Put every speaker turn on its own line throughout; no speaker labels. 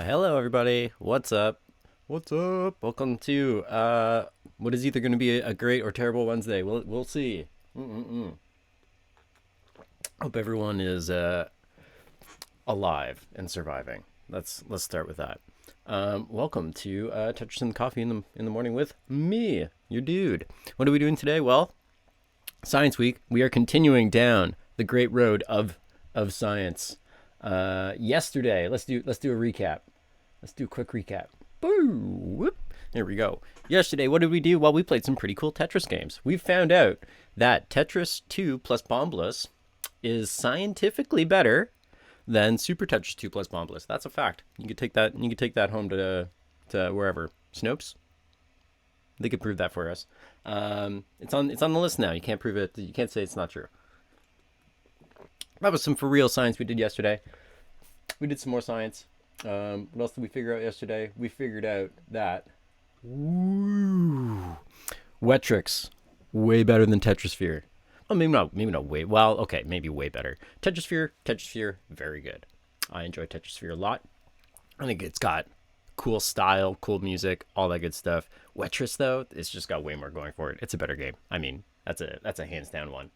Hello, everybody. What's up? What's up? Welcome to what is either going to be a great or terrible Wednesday. We'll see. Hope everyone is alive and surviving. Let's start with that. Welcome to Tetris and Coffee in the morning with me, your dude. What are we doing today? Well, Science Week. We are continuing down the great road of science. Yesterday, let's do a recap. Let's do a quick recap. Boo! Whoop. Here we go. Yesterday, what did we do? Well, we played some pretty cool Tetris games. We found out that Tetris 2 plus Bombless is scientifically better than Super Tetris 2 plus Bombless. That's a fact. You could take that. You could take that home to wherever. Snopes. They could prove that for us. It's on the list now. You can't prove it. You can't say it's not true. That was some for real science we did yesterday. We did some more science. What else did we figure out yesterday? We figured out that Welltris way better than Tetrisphere. Well, maybe not way. Well, okay, maybe way better. Tetrisphere, very good. I enjoy Tetrisphere a lot. I think it's got cool style, cool music, all that good stuff. Welltris though, it's just got way more going for it. It's a better game. I mean, that's a hands down one.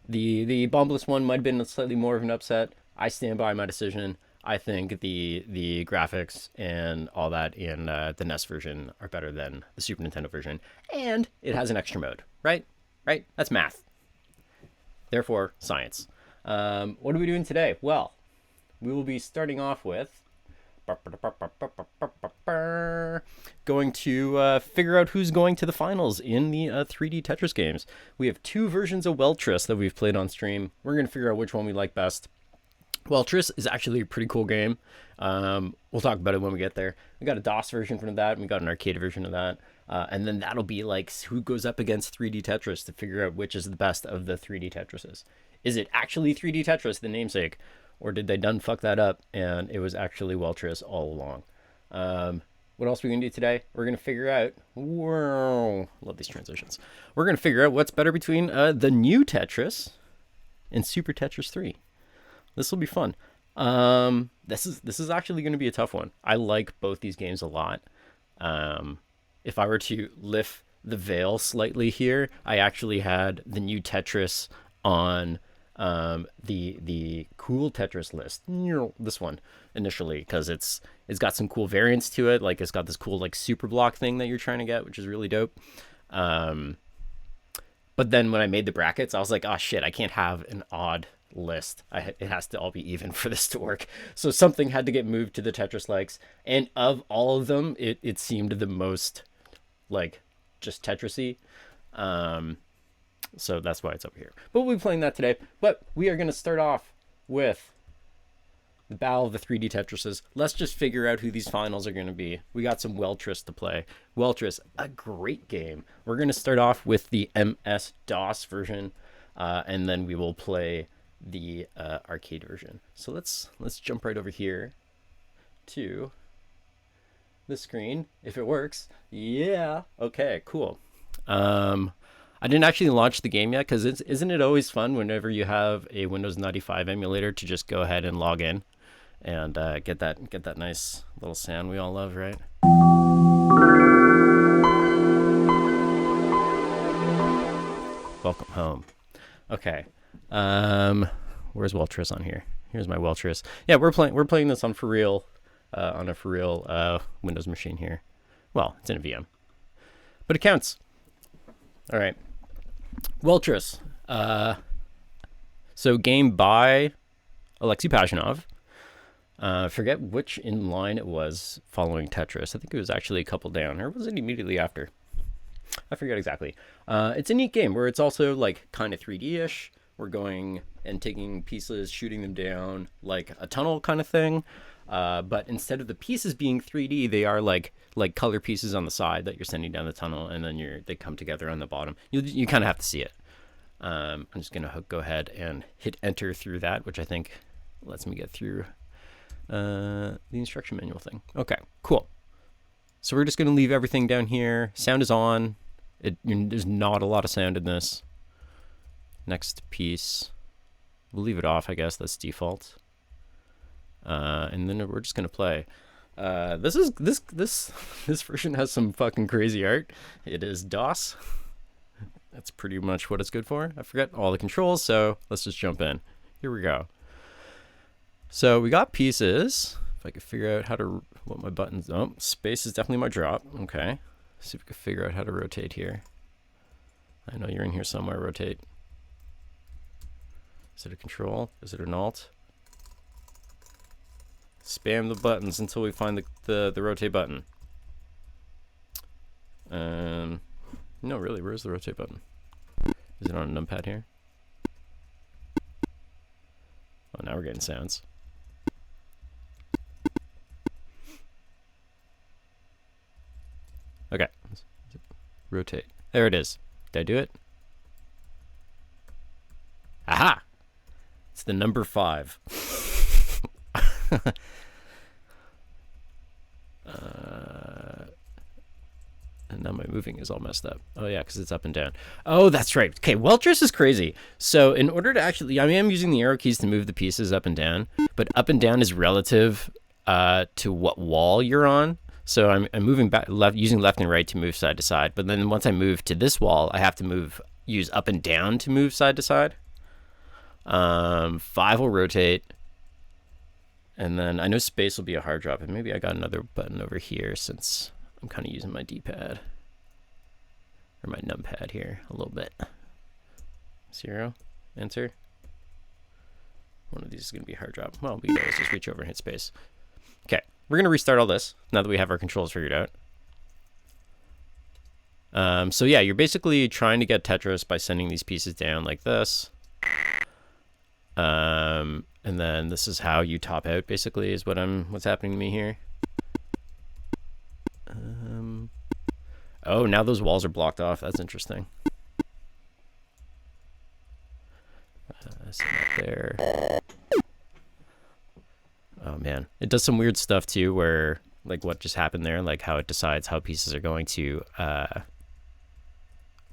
The Bombless one might have been slightly more of an upset. I stand by my decision. I think the graphics and all that in the NES version are better than the Super Nintendo version, and it has an extra mode. Right? That's math. Therefore, science. What are we doing today? Well, we will be starting off with going to figure out who's going to the finals in the 3D Tetris games. We have two versions of Welltris that we've played on stream. We're going to figure out which one we like best. Welltris is actually a pretty cool game. We'll talk about it when we get there. We got a DOS version for that, and we got an arcade version of that. And then that'll be like who goes up against 3D Tetris to figure out which is the best of the 3D Tetrises. Is it actually 3D Tetris, the namesake? Or did they done fuck that up and it was actually Welltris all along? What else are we going to do today? We're going to figure out... Whoa, love these transitions. We're going to figure out what's better between the new Tetris and Super Tetris 3. This will be fun. This is actually going to be a tough one. I like both these games a lot. If I were to lift the veil slightly here, I actually had the new Tetris on... the cool Tetris list, this one initially, because it's got some cool variants to it. Like it's got this cool like super block thing that you're trying to get, which is really dope. But then when I made the brackets, I was like, oh shit, I can't have an odd list. It has to all be even for this to work. So something had to get moved to the Tetris likes, and of all of them, it seemed the most like just Tetris-y. So that's why it's over here. But we'll be playing that today. But we are going to start off with the Battle of the 3D Tetrises. Let's just figure out who these finals are going to be. We got some Welltris to play. Welltris, a great game. We're going to start off with the MS-DOS version, and then we will play the arcade version. So let's jump right over here to the screen, if it works. Yeah. Okay, cool. I didn't actually launch the game yet because isn't it always fun whenever you have a Windows 95 emulator to just go ahead and log in and get that nice little sound we all love, right? Welcome home. Okay. Where's Welltris on here? Here's my Welltris. Yeah, we're playing this on for real on a for real Windows machine here. Well, it's in a VM, but it counts. All right. Welltris. So game by Alexei Pajinov. Forget which in line it was following Tetris. I think it was actually a couple down, or was it immediately after? I forget exactly. It's a neat game where it's also like kind of 3D-ish. We're going and taking pieces, shooting them down like a tunnel kind of thing. But instead of the pieces being 3D, they are like color pieces on the side that you're sending down the tunnel, and then they come together on the bottom. You kind of have to see it. I'm just gonna go ahead and hit enter through that, which I think lets me get through the instruction manual thing. Okay, cool. So we're just gonna leave everything down here. Sound is on. There's not a lot of sound in this. Next piece, we'll leave it off. I guess that's default. and then we're just gonna play. This version has some fucking crazy art. It is DOS. That's pretty much what it's good for. I forget all the controls, so let's just jump in. Here we go. So we got pieces. If I could figure out how to, what my buttons, oh, space is definitely my drop. Okay. See if we can figure out how to rotate here. I know you're in here somewhere, rotate. Is it a control? Is it an alt? Spam the buttons until we find the rotate button. No, really, where's the rotate button? Is it on a numpad here? Oh, now we're getting sounds. Okay. Rotate. There it is. Did I do it? Aha! It's the number 5. And now my moving is all messed up. Oh yeah, because it's up and down. Oh, that's right. Okay, Welltris is crazy. So in order to actually, I am using the arrow keys to move the pieces up and down, but up and down is relative to what wall you're on. So I'm moving back, using left and right to move side to side. But then once I move to this wall, I have to use up and down to move side to side. 5 will rotate. And then I know space will be a hard drop, and maybe I got another button over here since I'm kind of using my D-pad or my numpad here a little bit. 0, enter. One of these is going to be a hard drop. Well, we can always just reach over and hit space. Okay, we're going to restart all this now that we have our controls figured out. So yeah, you're basically trying to get Tetris by sending these pieces down like this. And then this is how you top out, basically, is what's happening to me here. Oh, now those walls are blocked off. That's interesting. There. Oh man, it does some weird stuff too, where like what just happened there, like how it decides how pieces are going to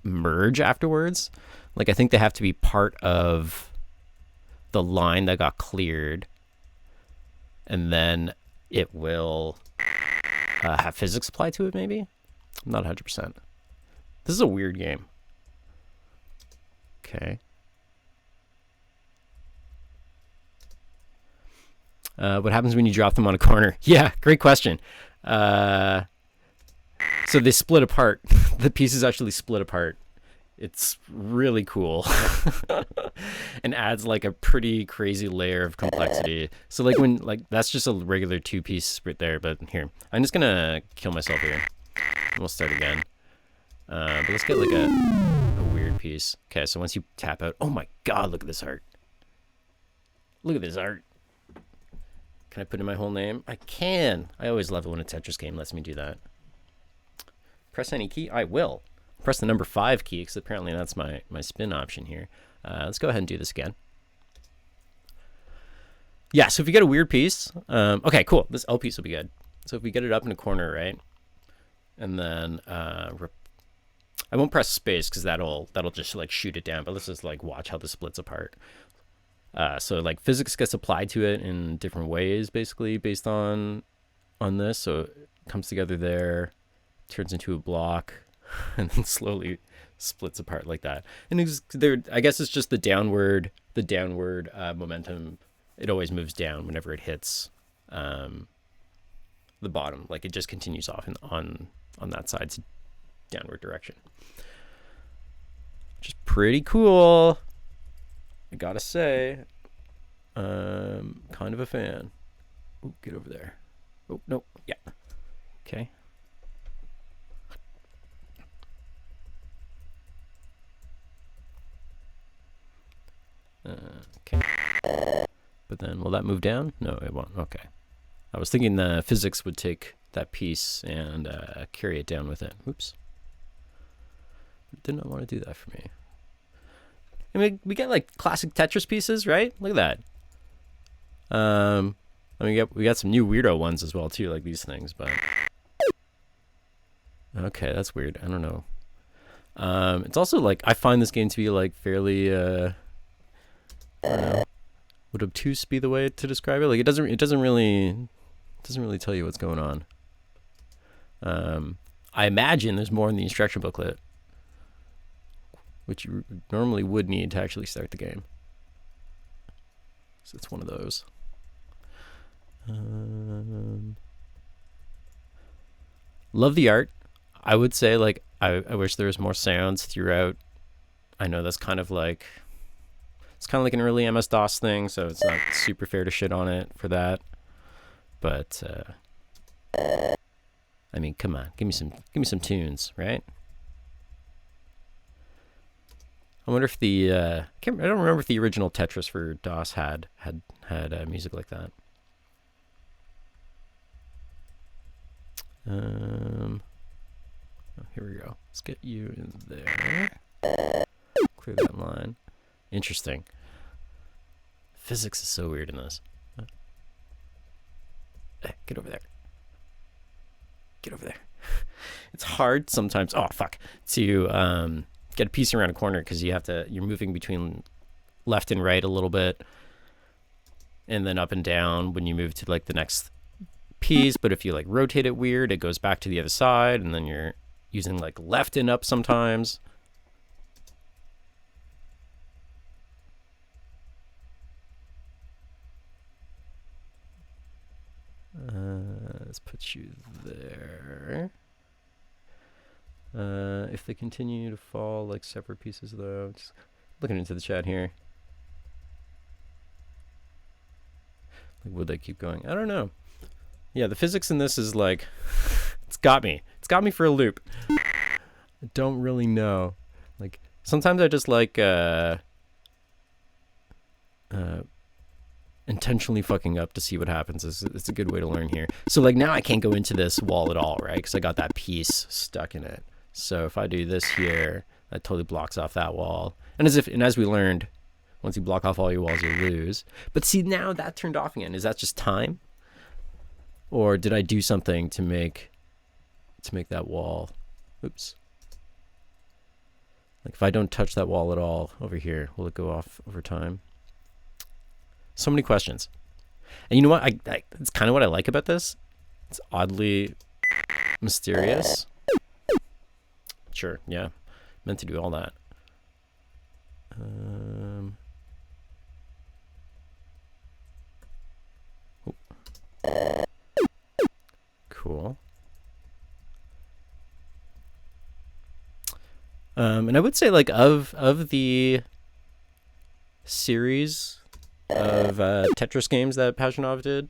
merge afterwards. Like I think they have to be part of the line that got cleared, and then it will have physics applied to it, maybe? I'm not 100%. This is a weird game. Okay. What happens when you drop them on a corner? Yeah, great question. So they split apart. The pieces actually split apart. It's really cool and adds like a pretty crazy layer of complexity. So like when that's just a regular 2-piece right there, but here, I'm just gonna kill myself here. And we'll start again. But let's get like a weird piece. Okay, so once you tap out, oh my god, look at this art. Look at this art. Can I put in my whole name? I can. I always love it when a Tetris game lets me do that. Press any key? I will. Press the number 5 key, because apparently that's my spin option here. Let's go ahead and do this again. Yeah, so if you get a weird piece, okay, cool. This L piece will be good. So if we get it up in a corner, right, and then I won't press space because that'll just like shoot it down. But let's just like watch how this splits apart. So like physics gets applied to it in different ways, basically based on this. So it comes together there, turns into a block, and then slowly splits apart like that. And I guess it's just the downward momentum. It always moves down whenever it hits the bottom. Like it just continues off on that side's downward direction. Which is pretty cool, I gotta say. Kind of a fan. Ooh, get over there. Oh, no. Yeah. Okay. Okay. But then, will that move down? No, it won't. Okay. I was thinking the physics would take that piece and carry it down with it. Oops. Did not want to do that for me. I mean, we get like classic Tetris pieces, right? Look at that. I mean, we got some new weirdo ones as well too, like these things. But okay, that's weird. I don't know. It's also like I find this game to be like fairly, I don't know, Would obtuse be the way to describe it? Like it doesn't really tell you what's going on. I imagine there's more in the instruction booklet, which you normally would need to actually start the game. So it's one of those. Love the art. I would say, like, I wish there was more sounds throughout. I know that's kind of like, it's kind of like an early MS-DOS thing, so it's not super fair to shit on it for that. But I mean, come on, give me some tunes, right? I wonder if the I don't remember if the original Tetris for DOS had music like that. Oh, here we go. Let's get you in there. Clear that line. Interesting. Physics is so weird in this. Get over there. Get over there. It's hard sometimes. Oh fuck. To get a piece around a corner because you're moving between left and right a little bit, and then up and down when you move to like the next piece. But if you like rotate it weird, it goes back to the other side, and then you're using like left and up sometimes. Let's put you there. If they continue to fall like separate pieces, though, just looking into the chat here. Like, would they keep going? I don't know. Yeah, the physics in this is like, it's got me. It's got me for a loop. I don't really know. Like, sometimes I just like intentionally fucking up to see what happens. It's a good way to learn here. So like now I can't go into this wall at all, right? Because I got that piece stuck in it. So if I do this here, that totally blocks off that wall. And as we learned, once you block off all your walls, you lose. But see, now that turned off again. Is that just time? Or did I do something to make that wall? Oops. Like if I don't touch that wall at all over here, will it go off over time? So many questions. And you know what? It's kind of what I like about this. It's oddly mysterious. Sure, yeah. Meant to do all that. Cool. And I would say like of the series of Tetris games that Pajinov did,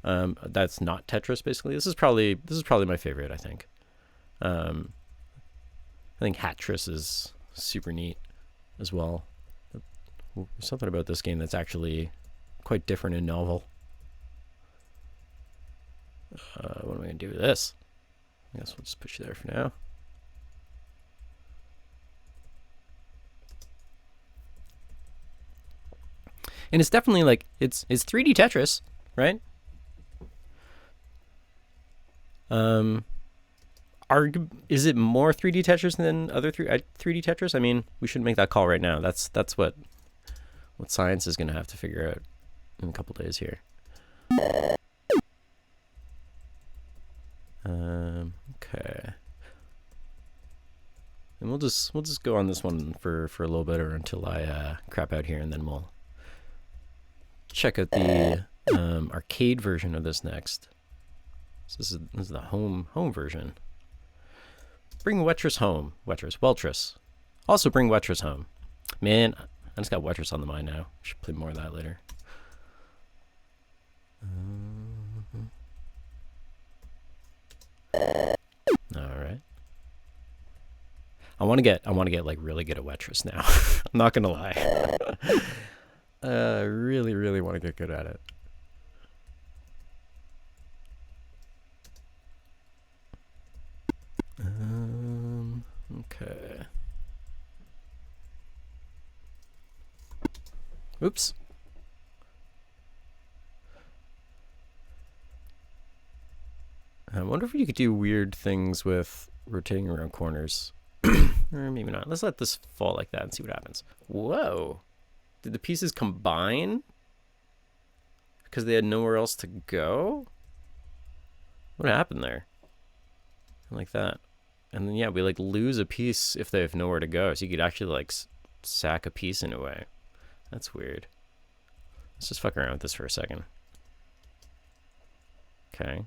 that's not Tetris basically. This is probably my favorite, I think. I think Hatris is super neat as well. There's something about this game that's actually quite different and novel. What am I going to do with this? I guess we'll just put you there for now. And it's definitely like, it's 3D Tetris, right? Is it more 3D Tetris than other 3D Tetris? I mean, we shouldn't make that call right now. That's what science is going to have to figure out in a couple days here. Okay. And we'll just go on this one for a little bit, or until I crap out here, and then we'll check out the arcade version of this next. So this is the home version. Bring Welltris home. Welltris. Also bring Welltris home. Man, I just got Welltris on the mind now. Should play more of that later. All right. I want to get like really good at Welltris now. I'm not gonna lie. Really want to get good at it. Okay. Oops. I wonder if you could do weird things with rotating around corners. Or maybe not. Let's let this fall like that and see what happens. Whoa. Did the pieces combine? because they had nowhere else to go? What happened there? Like that. And then, yeah, we, like, lose a piece if they have nowhere to go. So you could actually, like, sack a piece in a way. That's weird. Let's just fuck around with this for a second. Okay.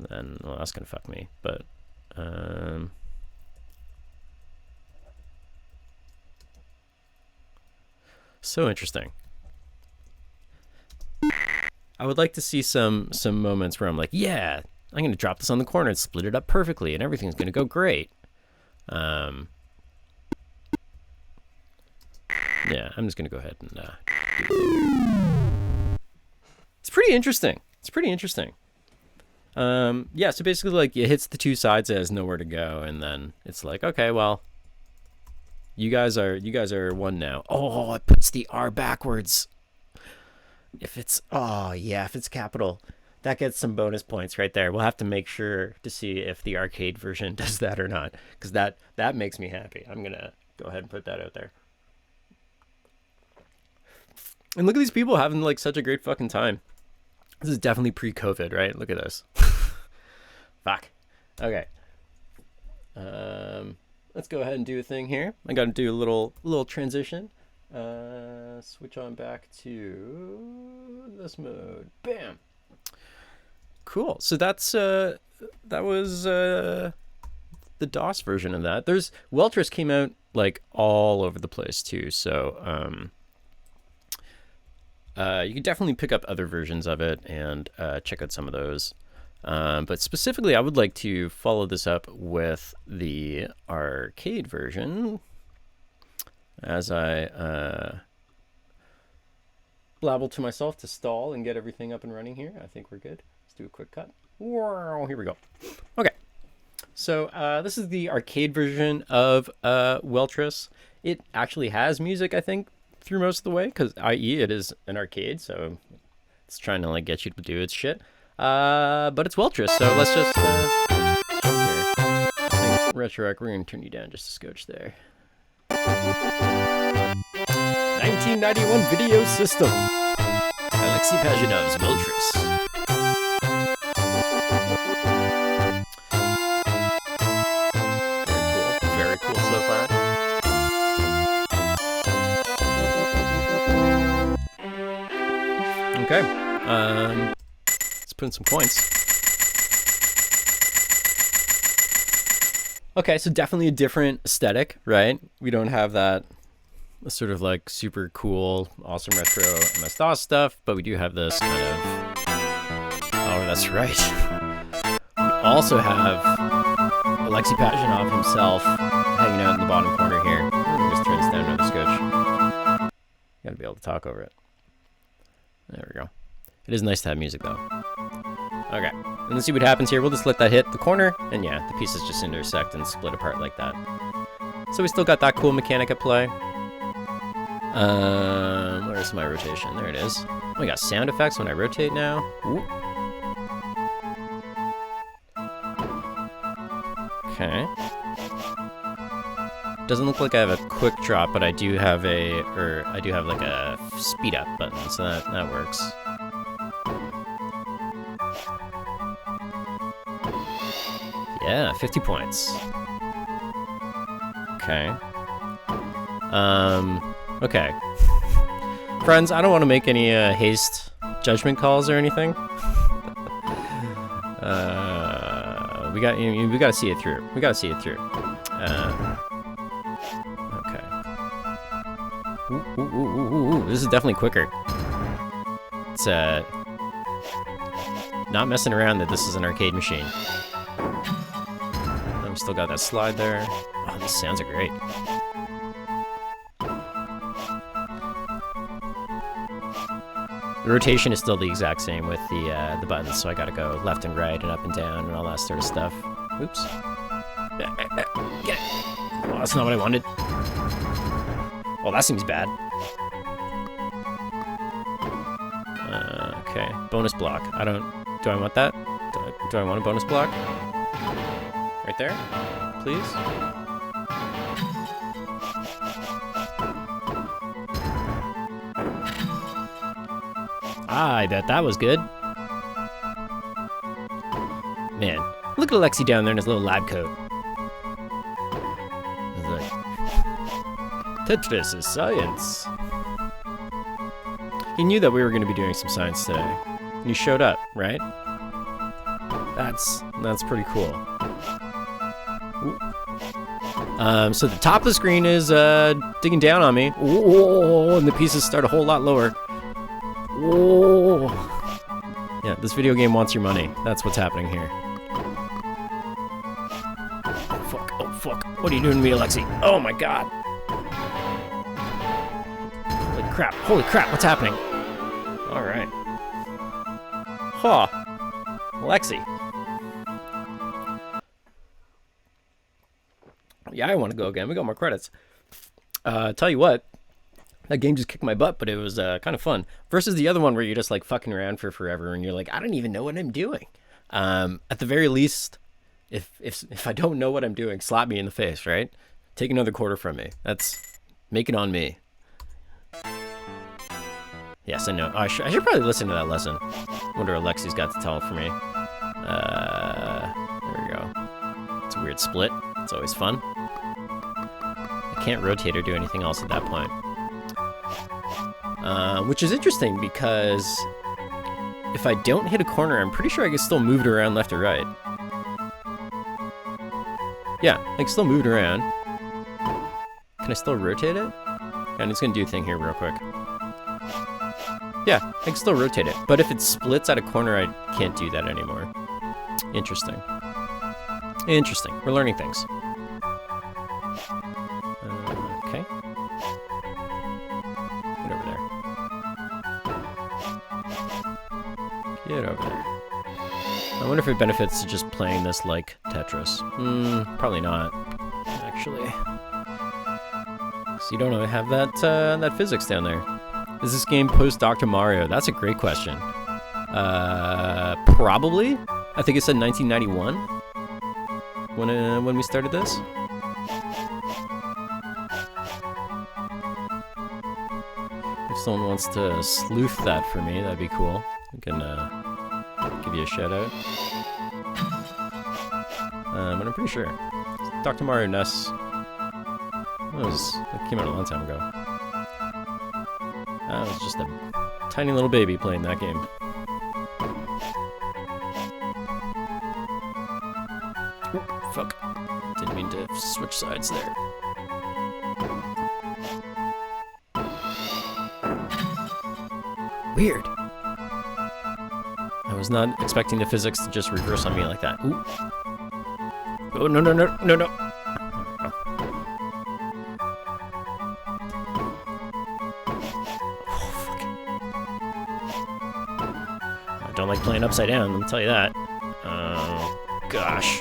Then, well, that's gonna fuck me, but, so interesting. I would like to see some moments where I'm like, yeah, I'm going to drop this on the corner and split it up perfectly and everything's going to go great. Yeah, I'm just going to go ahead and do the thing. It's pretty interesting. It's pretty interesting. Yeah, so basically, like, it hits the two sides, it has nowhere to go, and then it's like, okay, well, you guys are one now. Oh, it puts the R backwards. If it's, oh yeah, if it's capital, that gets some bonus points right there. We'll have to make sure to see if the arcade version does that or not, because that makes me happy. I'm gonna go ahead and put that out there. And look at these people having, like, such a great fucking time. This is definitely pre-COVID, right? Look at this. Fuck. Okay. Let's go ahead and do a thing here. I got to do a little transition. Switch on back to this mode. Bam. Cool. So that's that was the DOS version of that. There's Welltris came out, like, all over the place too. So you can definitely pick up other versions of it and check out some of those. But specifically, I would like to follow this up with the arcade version as I blabble to myself to stall and get everything up and running here. I think we're good. Let's do a quick cut. Whoa, here we go. Okay. So this is the arcade version of Welltris. It actually has music, I think, through most of the way, because i.e. it is an arcade, so it's trying to, like, get you to do its shit. But it's Welltris, so let's just jump here. I think RetroArch, we're gonna turn you down just a scotch there. 1991 video system. Alexei Pajinov's Welltris. Very cool so far. Okay, let's put in some points. Okay, so definitely a different aesthetic, right? We don't have that sort of, like, super cool, awesome retro MS-DOS stuff, but we do have this kind of, oh, that's right. We also have Alexei Pajinov himself hanging out in the bottom corner here. Let me just turn this down another scotch. Gotta be able to talk over it. There we go. It is nice to have music, though. Okay, and let's see what happens here. We'll just let that hit the corner, and yeah, the pieces just intersect and split apart like that. So we still got that cool mechanic at play. Where's my rotation? There it is. Oh, we got sound effects when I rotate now. Ooh. Okay. Doesn't look like I have a quick drop, but I do have like a speed up button, so that works. Yeah, 50 points. Okay. Okay. Friends, I don't want to make any haste judgment calls or anything. We got to see it through. We got to see it through. Okay. Ooh, this is definitely quicker. It's not messing around that this is an arcade machine. I've still got that slide there. Oh, these sounds are great. The rotation is still the exact same with the buttons, so I gotta go left and right and up and down and all that sort of stuff. Oops. Get it. Oh, that's not what I wanted. Well, that seems bad. Okay, bonus block. Do I want that? Do I want a bonus block? Right there, please. I bet that was good. Man, look at Alexi down there in his little lab coat. He's like, Tetris is science. He knew that we were going to be doing some science today. And he showed up, right? That's pretty cool. So the top of the screen is digging down on me. Whoa, and the pieces start a whole lot lower. Whoa. Yeah, this video game wants your money. That's what's happening here. Oh fuck, oh fuck. What are you doing to me, Alexi? Oh my god. Holy crap, what's happening? Alright. Huh. Alexi. Yeah, I want to go again. We got more credits. Tell you what, that game just kicked my butt, but it was kind of fun. Versus the other one where you're just like fucking around for forever and you're like, I don't even know what I'm doing. At the very least, if I don't know what I'm doing, slap me in the face, right? Take another quarter from me. Make it on me. Yes, I know. I should probably listen to that lesson. Wonder what Alexi's got to tell for me. There we go. It's a weird split. It's always fun. I can't rotate or do anything else at that point. Which is interesting because if I don't hit a corner, I'm pretty sure I can still move it around left or right. Yeah, I can still move it around. Can I still rotate it? Yeah, I'm just gonna do a thing here real quick. Yeah, I can still rotate it, but if it splits at a corner, I can't do that anymore. Interesting. Interesting. We're learning things. Okay. Get over there. Get over there. I wonder if it benefits to just playing this like Tetris. Probably not, actually. So you don't have that physics down there. Is this game post Dr. Mario? That's a great question. Probably. I think it said 1991 when we started this. If someone wants to sleuth that for me, that'd be cool. I can give you a shout out. But I'm pretty sure Dr. Mario NES. It came out a long time ago. I was just a tiny little baby playing that game. Ooh, fuck. Didn't mean to switch sides there. Weird. I was not expecting the physics to just reverse on me like that. Ooh. Oh, no, no, no, no, no. Don't like playing upside down, let me tell you that. Oh, gosh.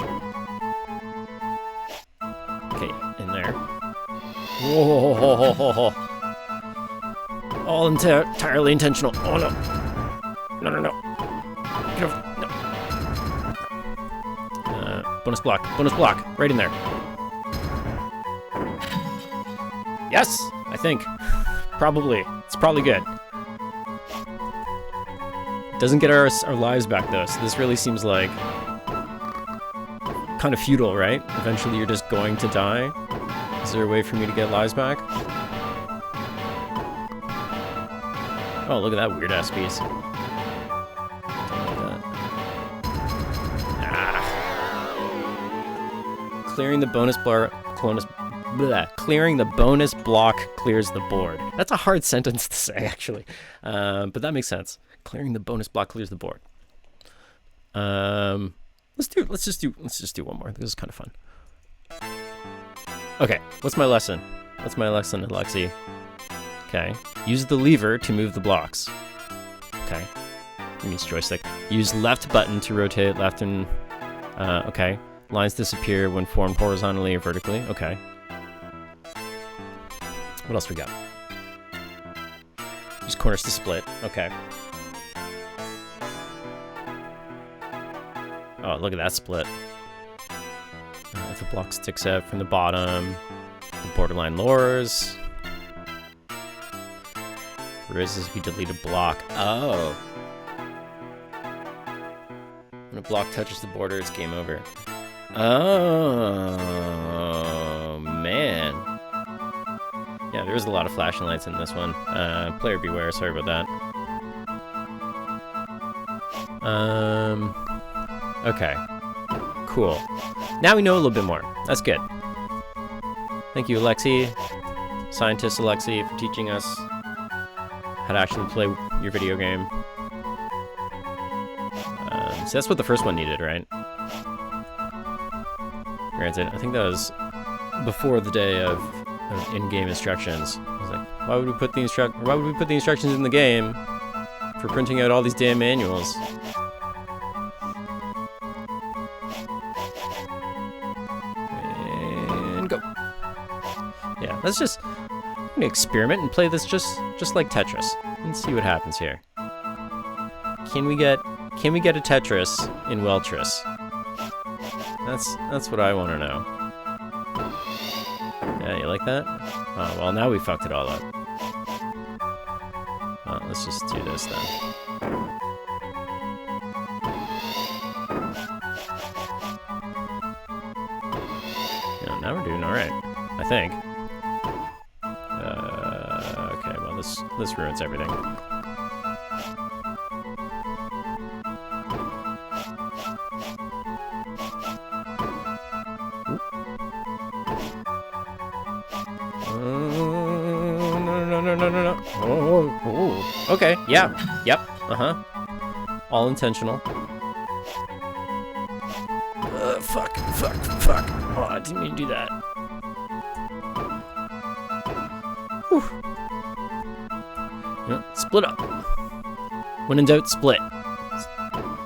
Okay, in there. Whoa. All entirely intentional. Oh, no. No, no, no. Get over. No. Bonus block. Bonus block. Right in there. Yes, I think. Probably. It's probably good. Doesn't get our lives back though, so this really seems like kind of futile, right? Eventually you're just going to die. Is there a way for me to get lives back? Oh, look at that weird ass piece. Don't like that. Ah. Clearing the bonus clearing the bonus block clears the board. That's a hard sentence to say, actually, but that makes sense. Clearing the bonus block clears the board. Let's just do one more. This is kind of fun. Okay, what's my lesson? What's my lesson, Alexi? Okay, use the lever to move the blocks. Okay, it means joystick. Use left button to rotate left and okay. Lines disappear when formed horizontally or vertically. Okay. What else we got? Use corners to split. Okay. Oh, look at that split. If a block sticks out from the bottom, the borderline lowers. Raises if you delete a block. Oh. When a block touches the border, it's game over. Oh, man. Yeah, there's a lot of flashing lights in this one. Player beware, sorry about that. Okay. Cool. Now we know a little bit more. That's good. Thank you, Alexi. Scientist Alexi, for teaching us how to actually play your video game. So that's what the first one needed, right? Granted, I think that was before the day of in-game instructions. I was like, why would we put the instructions in the game for printing out all these damn manuals? And go. Yeah, let's just I'm gonna experiment and play this just like Tetris and see what happens here. Can we get a Tetris in Welltris? That's what I want to know. Yeah, you like that? Oh, well, now we fucked it all up. Let's just do this then. Yeah, now we're doing all right, I think. Okay, well, this ruins everything. No. Oh. Okay, yeah. Yep. Uh-huh. All intentional. Fuck. Oh, I didn't mean to do that. Whew. Yeah, split up. When in doubt, split.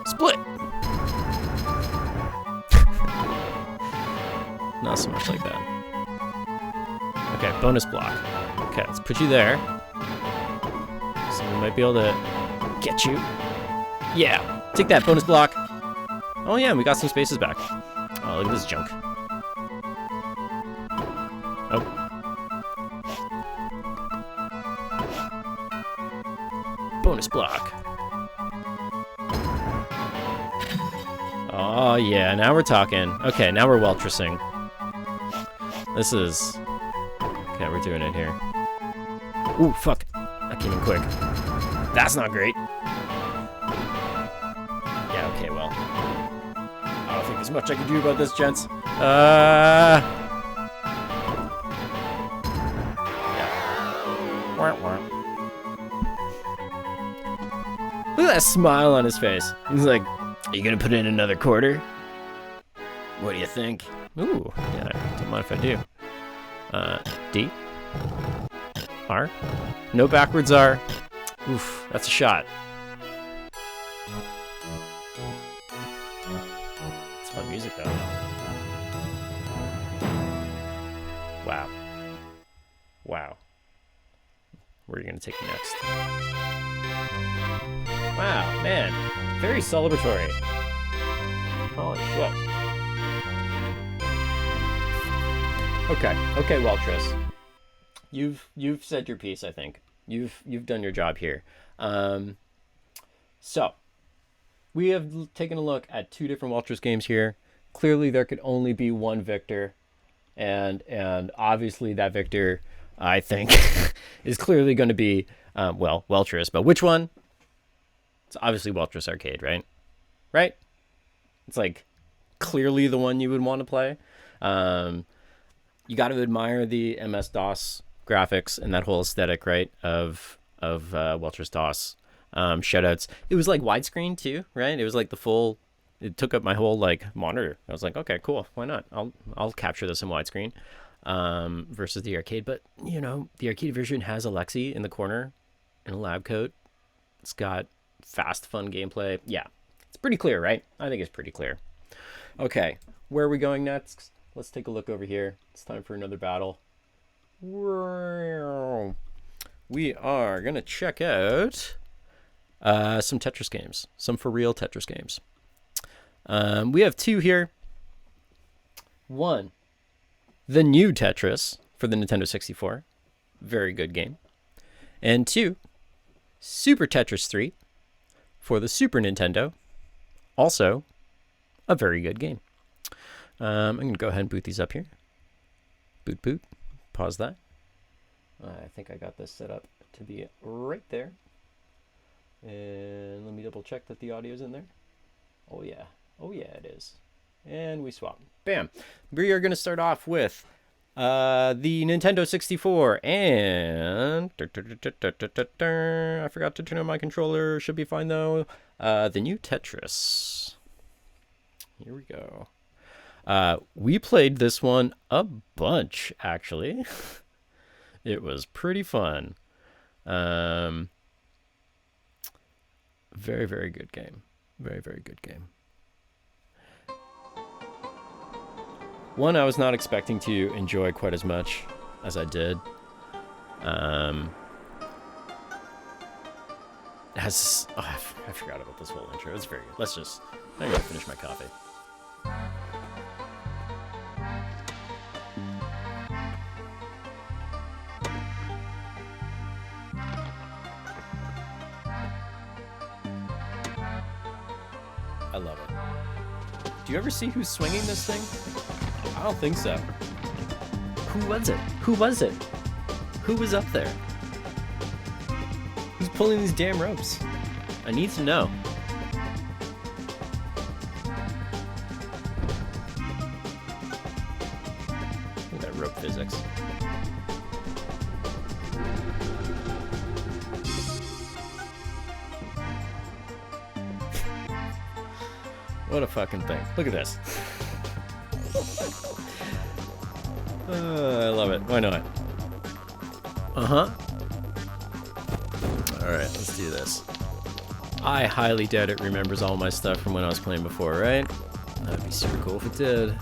Split! Not so much like that. Okay, bonus block. Okay, let's put you there. So we might be able to get you. Yeah, take that, bonus block. Oh yeah, we got some spaces back. Oh, look at this junk. Oh. Bonus block. Oh yeah, now we're talking. Okay, now we're Welltrising. This is... Okay, we're doing it here. Ooh, fuck. That came in quick. That's not great. Yeah, okay, well. I don't think there's much I can do about this, gents. Yeah. Look at that smile on his face. He's like, are you gonna put in another quarter? What do you think? Ooh, yeah, don't mind if I do. D. R. No backwards R. Oof, that's a shot. It's fun music, though. Wow. Wow. Where are you going to take me next? Wow, man. Very celebratory. Holy shit. Okay, Welltris. You've said your piece, I think. You've done your job here. So we have taken a look at two different Welltris games here. Clearly there could only be one victor, and obviously that victor, I think, is clearly going to be Welltris. But which one? It's obviously Welltris Arcade, right? Right? It's like clearly the one you would want to play. You got to admire the MS-DOS graphics and that whole aesthetic, right, of Welltris DOS. Shoutouts. It was like widescreen too, right? It was like the full. It took up my whole like monitor. I was like, okay, cool, why not? I'll capture this in widescreen. Versus the arcade, but you know, the arcade version has Alexi in the corner in a lab coat. It's got fast, fun gameplay. Yeah, it's pretty clear, right? I think it's pretty clear. Okay, where are we going next? Let's take a look over here. It's time for another battle. We are gonna check out some Tetris games, some for real Tetris games. We have two here. One, the new Tetris for the Nintendo 64, very good game. And two, Super Tetris 3 for the Super Nintendo. Also, a very good game. I'm going to go ahead and boot these up here. Boot. Pause that. I think I got this set up to be right there. And let me double check that the audio's in there. Oh yeah, it is. And we swap. Bam. We are going to start off with the Nintendo 64 and I forgot to turn on my controller. Should be fine though. The new Tetris. Here we go. We played this one a bunch, actually. It was pretty fun. Very, very good game. Very, very good game. One I was not expecting to enjoy quite as much as I did. I forgot about this whole intro. It's very good. I'm gonna finish my coffee. I love it. Do you ever see who's swinging this thing? I don't think so. Who was it? Who was up there? Who's pulling these damn ropes? I need to know. Look at that rope physics. What a fucking thing. Look at this. I love it. Why not? Uh-huh. Alright, let's do this. I highly doubt it remembers all my stuff from when I was playing before, right? That'd be super cool if it did.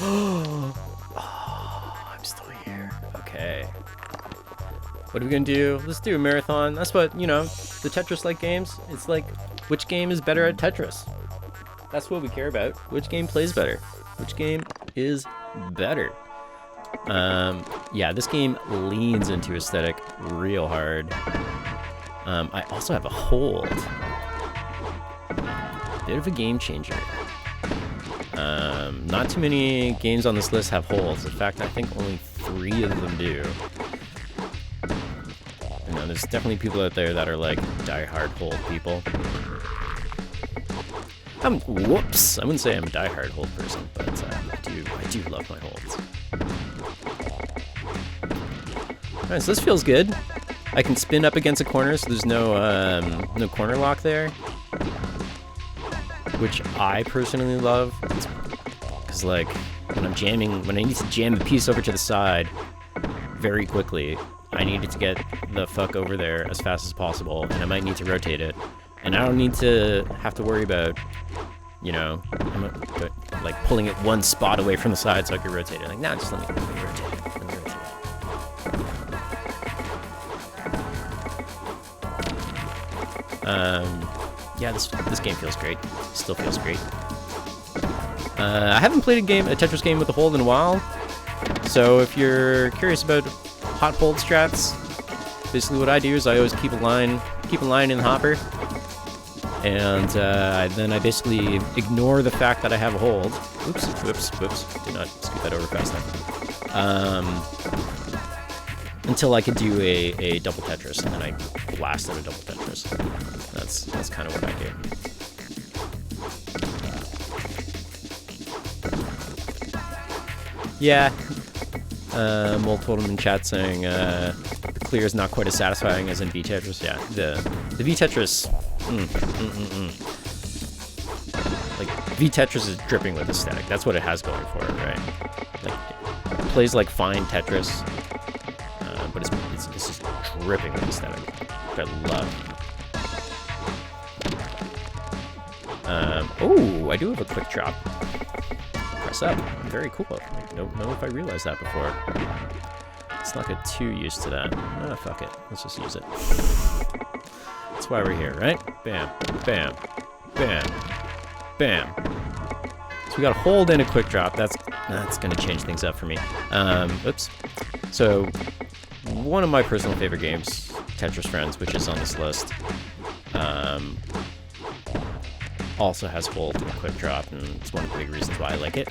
Oh, I'm still here. Okay. What are we gonna do? Let's do a marathon. That's what, the Tetris-like games, it's like, which game is better at Tetris? That's what we care about. Which game plays better? Which game is better? Yeah, this game leans into aesthetic real hard. I also have a hold. Bit of a game changer. Not too many games on this list have holds. In fact, I think only 3 of them do. There's definitely people out there that are like die-hard hold people. Whoops! I wouldn't say I'm a die-hard hold person, but I do love my holds. Alright, so this feels good. I can spin up against a corner, so there's no corner lock there, which I personally love. Because like when I need to jam a piece over to the side very quickly, I need it to get the fuck over there as fast as possible, and I might need to rotate it. And I don't need to have to worry about, like pulling it one spot away from the side so I can rotate it. Like, nah, just let me rotate it. Yeah, this game feels great. Still feels great. I haven't played a Tetris game with a hold in a while. So if you're curious about hot hold strats, basically what I do is I always keep a line in the hopper. And then I basically ignore the fact that I have a hold. Whoops. Did not scoot that over fast enough. Until I could do a double Tetris, and then I blast out a double Tetris. That's kind of what I do. Yeah. Mole told him in chat saying the clear is not quite as satisfying as in V Tetris. Yeah, the V Tetris. Like V Tetris is dripping with aesthetic. That's what it has going for it, right? Like it plays like fine Tetris, but it's just dripping with aesthetic, which I love. Oh, I do have a quick drop. Press up. Very cool. I don't know if I realized that before. Let's not get too used to that. Ah, fuck it. Let's just use it. That's why we're here, right? Bam, bam, bam, bam. So we got a hold and a quick drop. That's gonna change things up for me. Oops. So one of my personal favorite games, Tetris Friends, which is on this list, also has Bolt and Quick Drop, and it's one of the big reasons why I like it.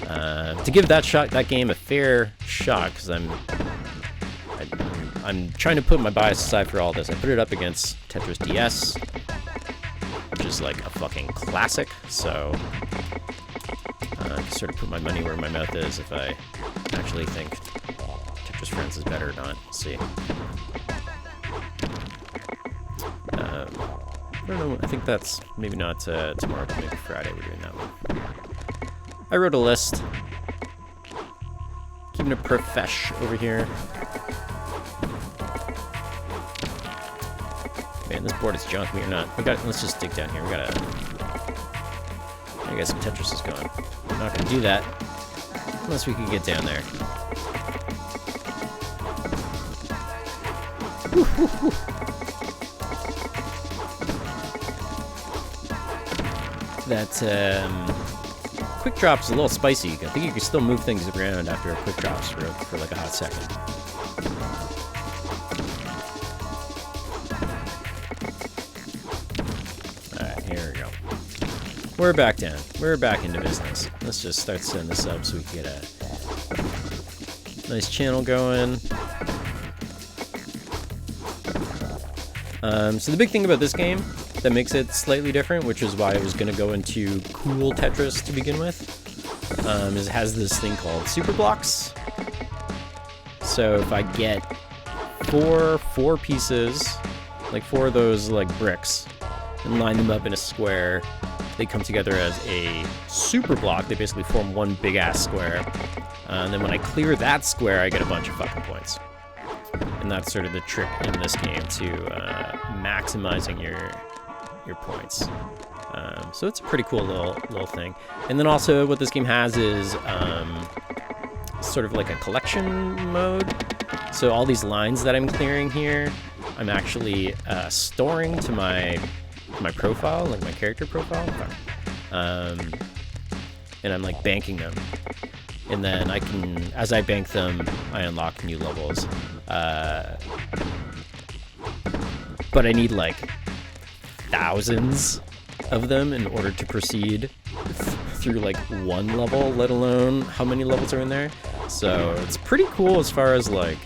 To give that game a fair shot, because I'm trying to put my bias aside for all this. I put it up against Tetris DS, which is like a fucking classic, so sort of put my money where my mouth is if I actually think Tetris Friends is better or not. We'll see. I don't know, I think that's maybe not tomorrow, but maybe Friday we're doing that one. I wrote a list. Keeping it profesh over here. Man, this board is junk. Let's just dig down here. I got some Tetris is going. I'm not gonna do that unless we can get down there. That quick drop's a little spicy. I think you can still move things around after a quick drops for like a hot second. We're back down. We're back into business. Let's just start setting this up so we can get a nice channel going. So the big thing about this game that makes it slightly different, which is why I was going to go into cool Tetris to begin with, is it has this thing called super blocks. So if I get four pieces, like 4 of those like bricks, and line them up in a square, they come together as a super block. They basically form one big ass square. And then when I clear that square, I get a bunch of fucking points. And that's sort of the trick in this game to maximizing your points. So it's a pretty cool little thing. And then also what this game has is sort of like a collection mode. So all these lines that I'm clearing here, I'm actually storing to my profile, like my character profile, and I'm like banking them, and then I can, as I bank them, I unlock new levels, but I need like thousands of them in order to proceed through like one level, let alone how many levels are in there. So it's pretty cool as far as like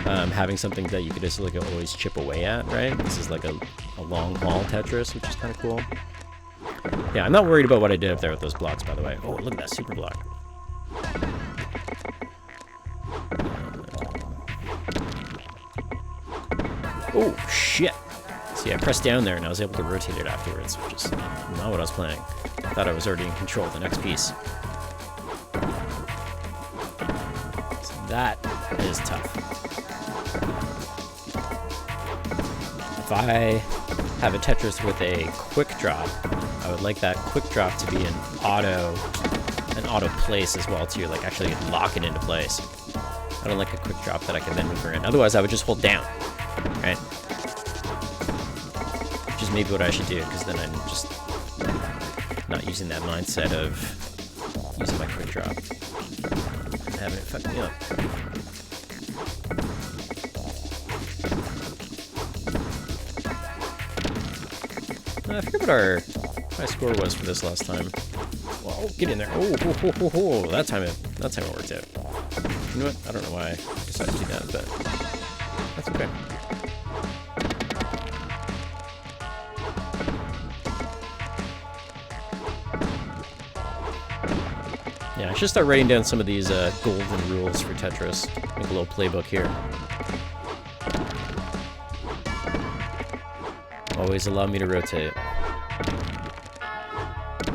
having something that you could just like always chip away at, right? This is like a long haul Tetris, which is kind of cool. Yeah, I'm not worried about what I did up there with those blocks, by the way. Oh, look at that super block. Oh, shit. See, I pressed down there and I was able to rotate it afterwards, which is not what I was planning. I thought I was already in control of the next piece. So that is tough. If I have a Tetris with a quick drop, I would like that quick drop to be an auto place as well too, like actually lock it into place. I don't like a quick drop that I can then move around. Otherwise I would just hold down, right? Which is maybe what I should do, because then I'm just not using that mindset of using my quick drop and having it fuck me up. I forget what my score was for this last time. Well, get in there. Oh, that time it worked out. You know what? I don't know why I decided to do that, but that's okay. Yeah, I should start writing down some of these golden rules for Tetris. Make a little playbook here. Always allow me to rotate.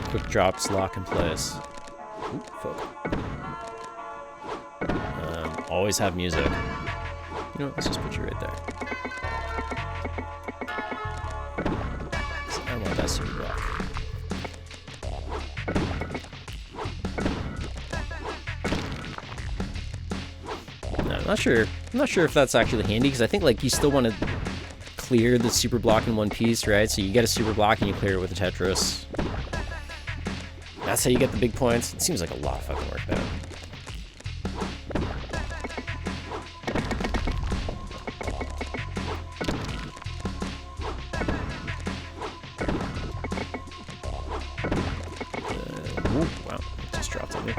Quick drops, lock in place. Ooh, fuck. Always have music. You know what, let's just put you right there. I want that super block. No, I'm not sure if that's actually handy, because I think like you still want to clear the super block in one piece, right? So you get a super block and you clear it with a Tetris. That's how you get the big points. It seems like a lot of fucking work, though. Ooh, wow, it just dropped on me.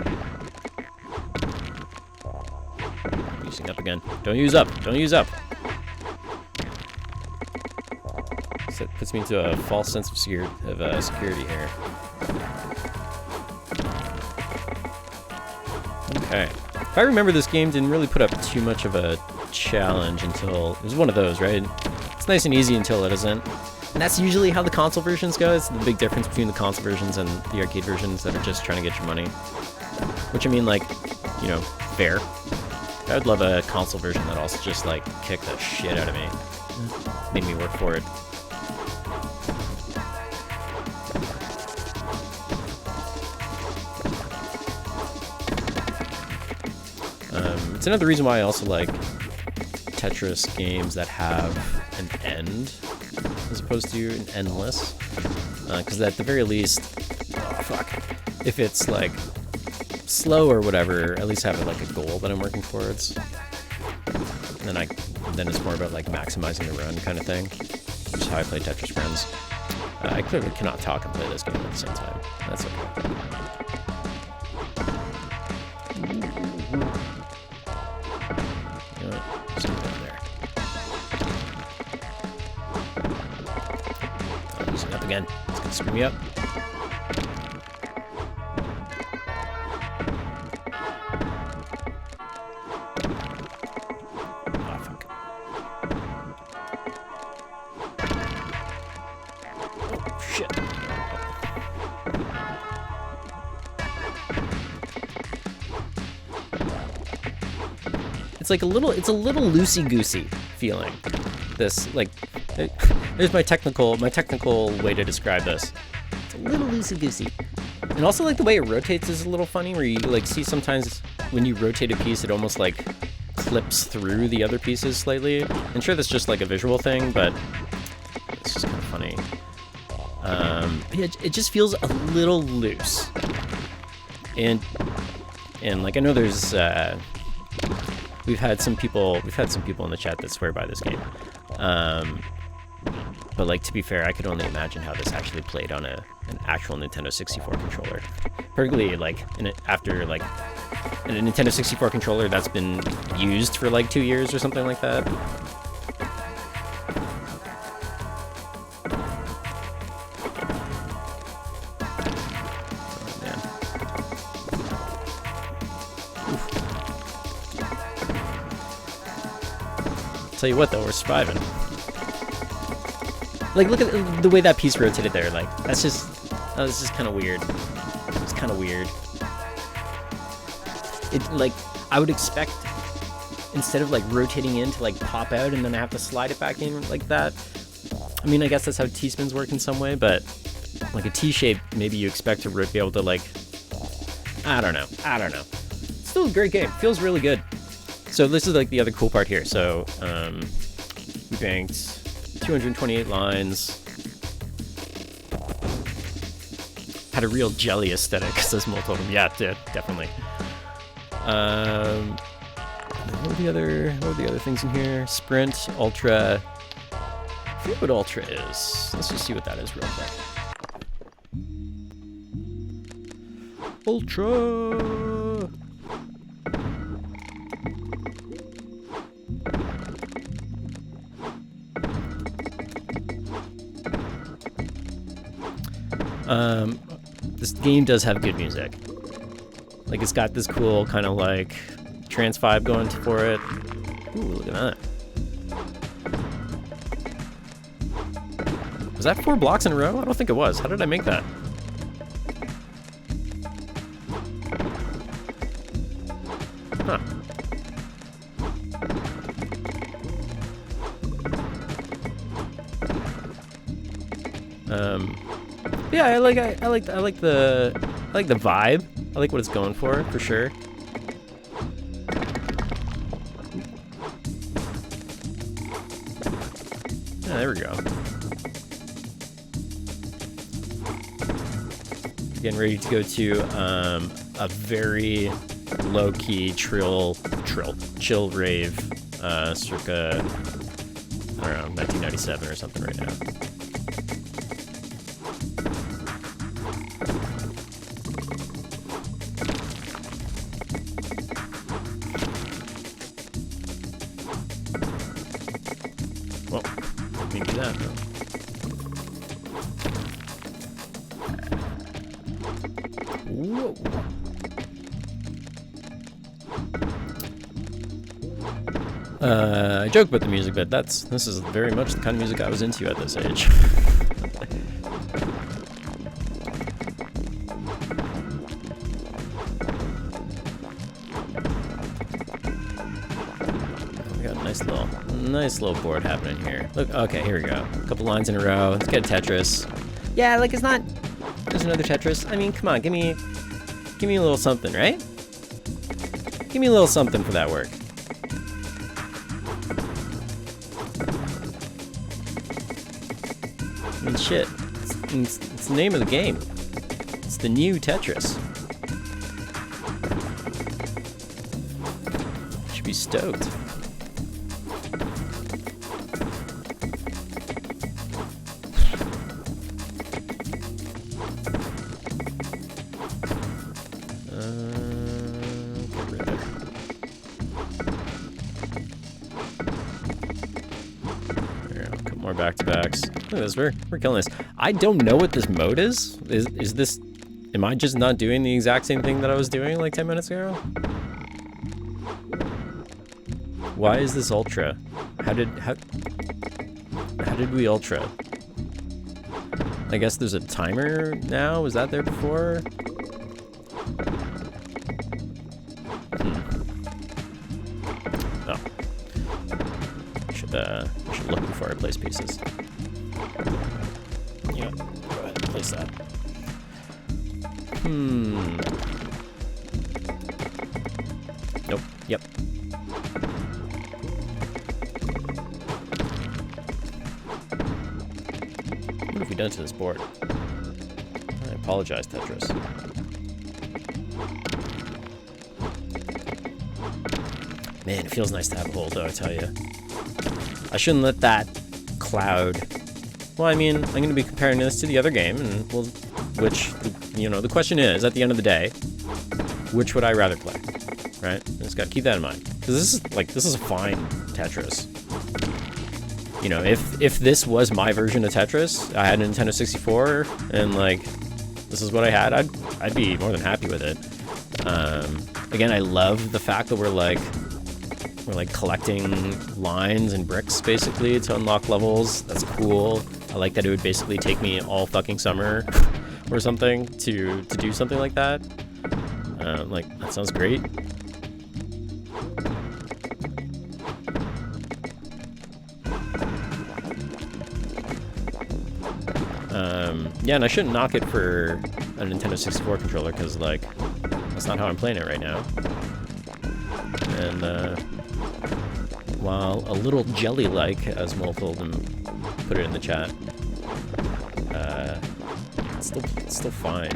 Using up again. Don't use up. Don't use up. So it puts me into a false sense of security here. Okay. If I remember, this game didn't really put up too much of a challenge until... It was one of those, right? It's nice and easy until it isn't. And that's usually how the console versions go. It's the big difference between the console versions and the arcade versions that are just trying to get your money. Which, I mean, like, you know, fair. I would love a console version that also just, like, kicked the shit out of me. Made me work for it. It's another reason why I also like Tetris games that have an end as opposed to an endless. Because at the very least, if it's like slow or whatever, at least have like a goal that I'm working towards. And then it's more about like maximizing the run kind of thing, which is how I play Tetris Friends. I clearly cannot talk and play this game at the same time. That's okay. Again, it's gonna screw me up. Oh, fuck. Oh, shit. It's like a little loosey-goosey feeling. This, like, there's my technical way to describe this. It's a little loosey-goosey. And also, like, the way it rotates is a little funny, where you, like, see sometimes when you rotate a piece, it almost, like, clips through the other pieces slightly. I'm sure that's just, like, a visual thing, but it's just kind of funny. Yeah, it just feels a little loose. And like, I know there's, we've had some people in the chat that swear by this game. But like, to be fair, I could only imagine how this actually played on an actual Nintendo 64 controller. Particularly like after like in a Nintendo 64 controller that's been used for like 2 years or something like that. Oh man. Oof. Tell you what though, we're surviving. Like, look at the way that piece rotated there. Like, that's just kind of weird. It's kind of weird. It, like, I would expect, instead of, like, rotating in to, like, pop out and then I have to slide it back in like that. I mean, I guess that's how T-spins work in some way, but, like, a T-shape, maybe you expect to be able to, like, I don't know. Still a great game. Feels really good. So this is, like, the other cool part here. So, we banked 228 lines. Had a real jelly aesthetic, says Molto. Yeah, it did, definitely. What were the other things in here? Sprint, Ultra. I forget what Ultra is. Let's just see what that is real quick. Ultra! This game does have good music. Like, it's got this cool kind of like trance vibe going for it. Ooh, look at that. Was that 4 blocks in a row? I don't think it was. How did I make that? Huh. Yeah, I like the vibe. I like what it's going for sure. Yeah, there we go. Getting ready to go to a very low-key chill rave, circa, I don't know, 1997 or something right now. Whoa. I joke about the music, but this is very much the kind of music I was into at this age. We got a nice little board happening here. Look, okay, here we go. A couple lines in a row. Let's get a Tetris. Yeah, like it's not. There's another Tetris. I mean, come on, give me a little something, right? Give me a little something for that work. I mean, shit. It's the name of the game. It's the new Tetris. Should be stoked. Back-to-backs. Look at this, we're killing this. I don't know what this mode is. Is this... Am I just not doing the exact same thing that I was doing like 10 minutes ago? Why is this ultra? How did we ultra? I guess there's a timer now? Was that there before? Oh. I should look before I place pieces. Yeah, go ahead and place that. Nope, yep. What have we done to this board? I apologize, Tetris. Man, it feels nice to have a hole, though, I tell you. I shouldn't let that cloud... Well, I mean, I'm going to be comparing this to the other game, and the question is, at the end of the day, which would I rather play, right? I just got to keep that in mind. Because this is a fine Tetris. You know, if this was my version of Tetris, I had a Nintendo 64, and, like, this is what I had, I'd be more than happy with it. Again, I love the fact that we're collecting lines and bricks basically to unlock levels. That's cool. I like that it would basically take me all fucking summer or something to do something like that. Like, that sounds great. Yeah, and I shouldn't knock it for a Nintendo 64 controller because, like, that's not how I'm playing it right now. And, while a little jelly-like, as Mole told him, put it in the chat, it's still fine.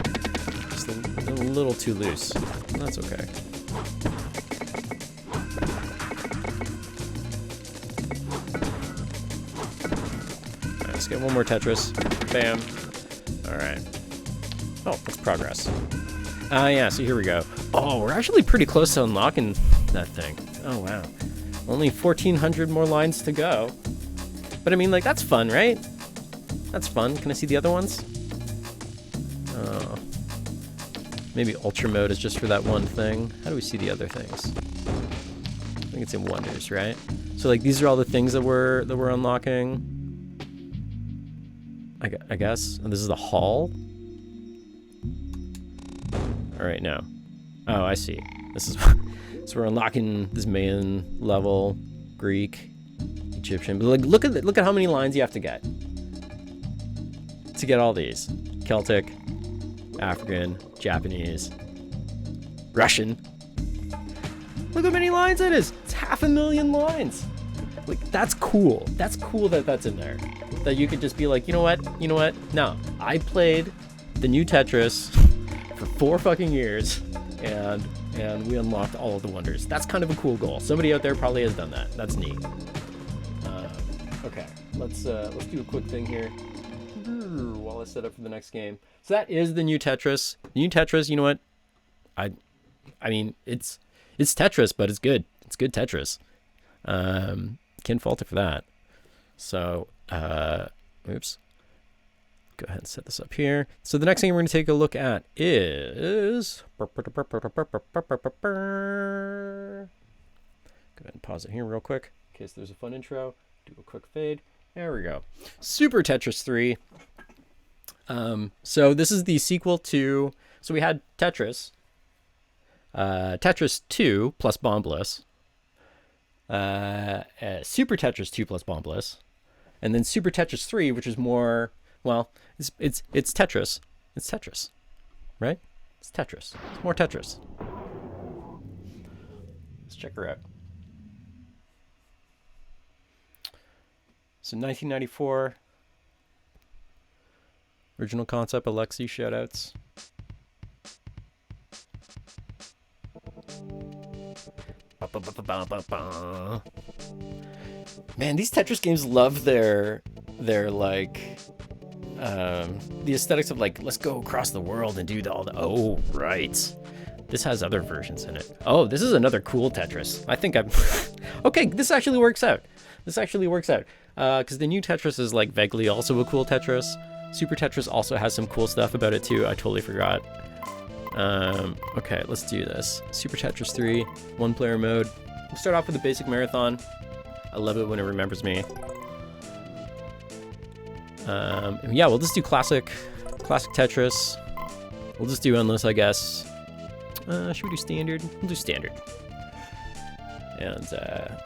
Just a little too loose. That's okay. Alright, let's get one more Tetris. Bam. Alright. Oh, that's progress. Yeah, so here we go. Oh, we're actually pretty close to unlocking that thing. Oh, wow. Only 1,400 more lines to go. But I mean, like, that's fun, right? That's fun. Can I see the other ones? Oh. Maybe Ultra Mode is just for that one thing. How do we see the other things? I think it's in Wonders, right? So, like, these are all the things that we're unlocking. I guess. And this is the hall? Alright, no. Oh, I see. This is... So we're unlocking this main level, Greek, Egyptian. But like, look at how many lines you have to get all these. Celtic, African, Japanese, Russian. Look how many lines it is. It's 500,000 lines. Like, that's cool. That's cool that that's in there. That you could just be like, you know what? No, I played the new Tetris for 4 fucking years, and we unlocked all of the wonders. That's kind of a cool goal. Somebody out there probably has done that. That's neat. Okay, let's do a quick thing here while I set up for the next game. So that is the new Tetris. The new Tetris, you know what? I mean, it's Tetris, but it's good. It's good Tetris. Can't fault it for that. So, oops. Go ahead and set this up here. So the next thing we're going to take a look at is... Go ahead and pause it here real quick in case there's a fun intro. Do a quick fade. There we go. Super Tetris 3. So this is the sequel to... So we had Tetris. Tetris 2 plus Bombless. Super Tetris 2 plus Bombless. And then Super Tetris 3, which is more... Well, it's Tetris. It's Tetris. Right? It's Tetris. It's more Tetris. Let's check her out. So 1994. Original concept, Alexi shoutouts. Man, these Tetris games love their like the aesthetics of like, let's go across the world and do all the... Oh, right. This has other versions in it. Oh, this is another cool Tetris. I think I'm... Okay, this actually works out. This actually works out. Because the new Tetris is like vaguely also a cool Tetris. Super Tetris also has some cool stuff about it too. I totally forgot. Okay, let's do this. Super Tetris 3, one-player mode. We'll start off with a basic marathon. I love it when it remembers me. Yeah, we'll just do classic Tetris. We'll just do endless, I guess. Should we do standard? We'll do standard. And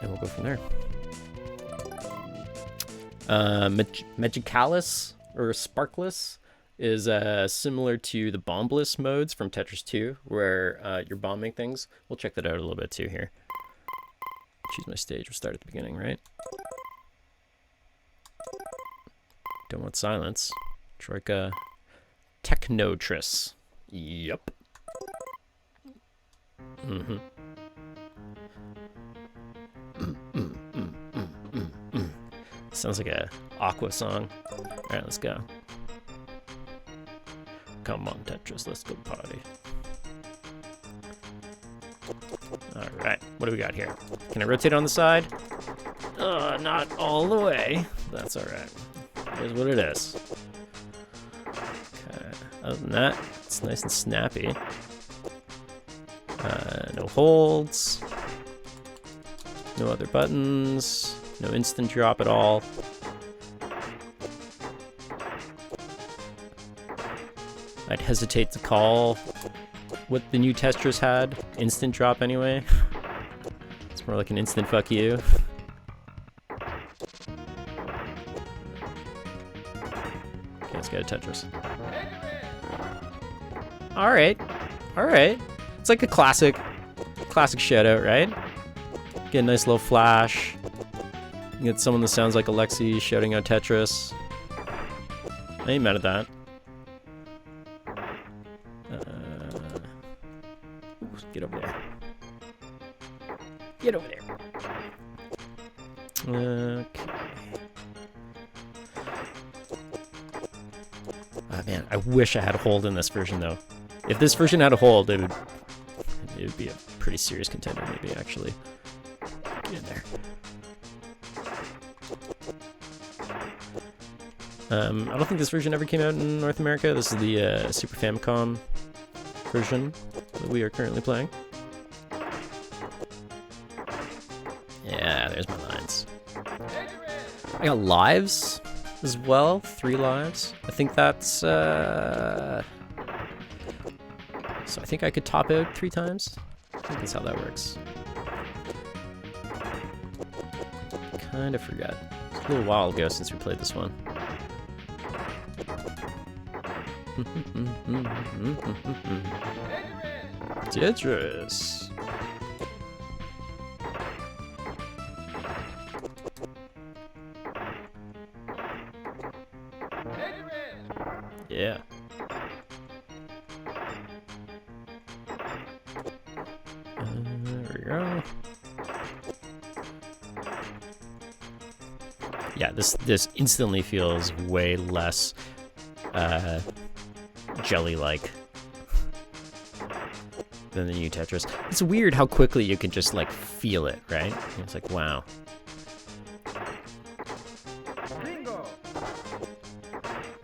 we'll go from there. Magicalis or Sparkless is similar to the Bombless modes from Tetris 2, where you're bombing things. We'll check that out a little bit too here. Choose my stage. We'll start at the beginning, right? Don't want silence. Troika Technotris. Yep. Mm-hmm. Sounds like a Aqua song. Alright, let's go. Come on, Tetris, let's go party. Alright, what do we got here? Can I rotate on the side? Not all the way. That's alright. Here's what it is. Okay, other than that, it's nice and snappy. No holds. No other buttons. No instant drop at all. I'd hesitate to call what the new Tetris had instant drop anyway. It's more like an instant fuck you. Okay, let's get a Tetris. Alright. Alright. It's like a classic shoutout, right? Get a nice little flash. You get someone that sounds like Alexi shouting out Tetris. I ain't mad at that. Get over there. Get over there. Okay. Oh man, I wish I had a hold in this version though. If this version had a hold, it would be a pretty serious contender maybe actually. Get in there. I don't think this version ever came out in North America. This is the Super Famicom version that we are currently playing. Yeah, there's my lines. I got lives as well, 3 lives. I think that's... So I think I could top out 3 times. I think that's how that works. Kind of forgot. It's a little while ago since we played this one. Tetris. Yeah. There we go. Yeah, this instantly feels way less jelly-like than the new Tetris. It's weird how quickly you can just like feel it, right? It's like, wow.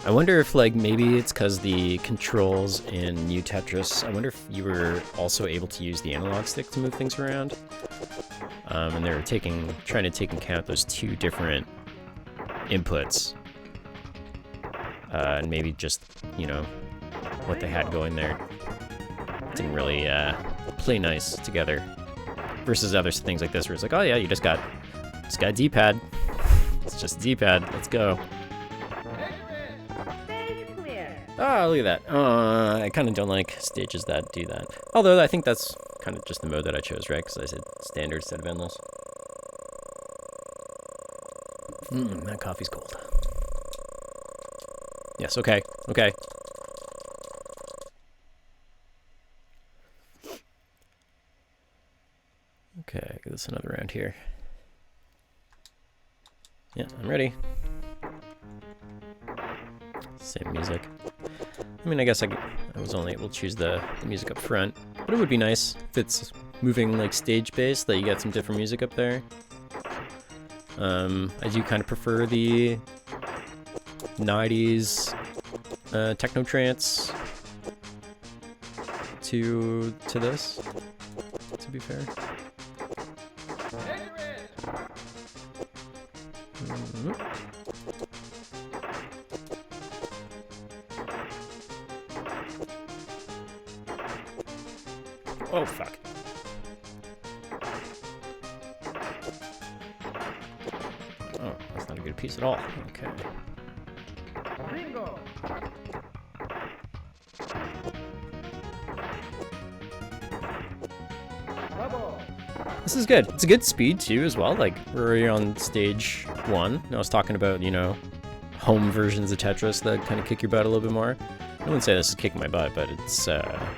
I wonder if, like, maybe it's because the controls in New Tetris, I wonder if you were also able to use the analog stick to move things around. And they were trying to take into account those two different inputs. And maybe just, you know, what they had going there didn't really play nice together. Versus other things like this where it's like, oh yeah, you just got D-pad. It's just D-pad. Let's go. Ah, look at that. I kind of don't like stages that do that. Although I think that's kind of just the mode that I chose, right? Because I said standard instead of endless. That coffee's cold. Yes, okay. Okay. Okay, give this another round here. Yeah, I'm ready. Same music. I mean, I guess I was only able to choose the music up front, but it would be nice if it's moving like stage-based, that you get some different music up there. I do kind of prefer the 90s techno trance to this, to be fair. Oh, fuck. Oh, that's not a good piece at all. Okay. Bingo. This is good. It's a good speed, too, as well. Like, we're on stage 1. I was talking about, you know, home versions of Tetris that kind of kick your butt a little bit more. I wouldn't say this is kicking my butt, but it's a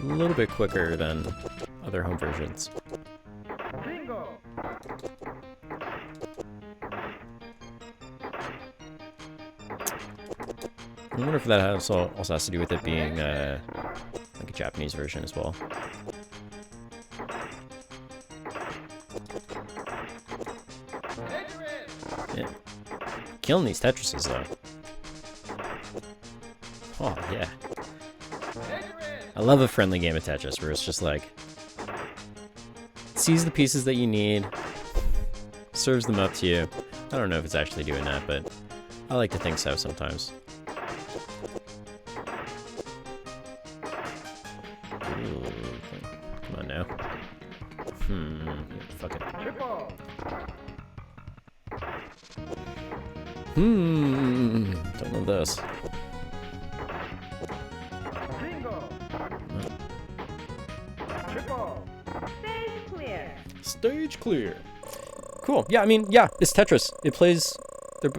little bit quicker than other home versions. Bingo. I wonder if that also has to do with it being like a Japanese version as well. Yeah. Killing these Tetrises though. Oh yeah. I love a friendly game of Tetris where it's just like, sees the pieces that you need, serves them up to you. I don't know if it's actually doing that, but I like to think so sometimes. Ooh, come on now. Fuck it. Don't love this. Stage clear. Cool. Yeah, I mean, yeah, it's Tetris. It plays a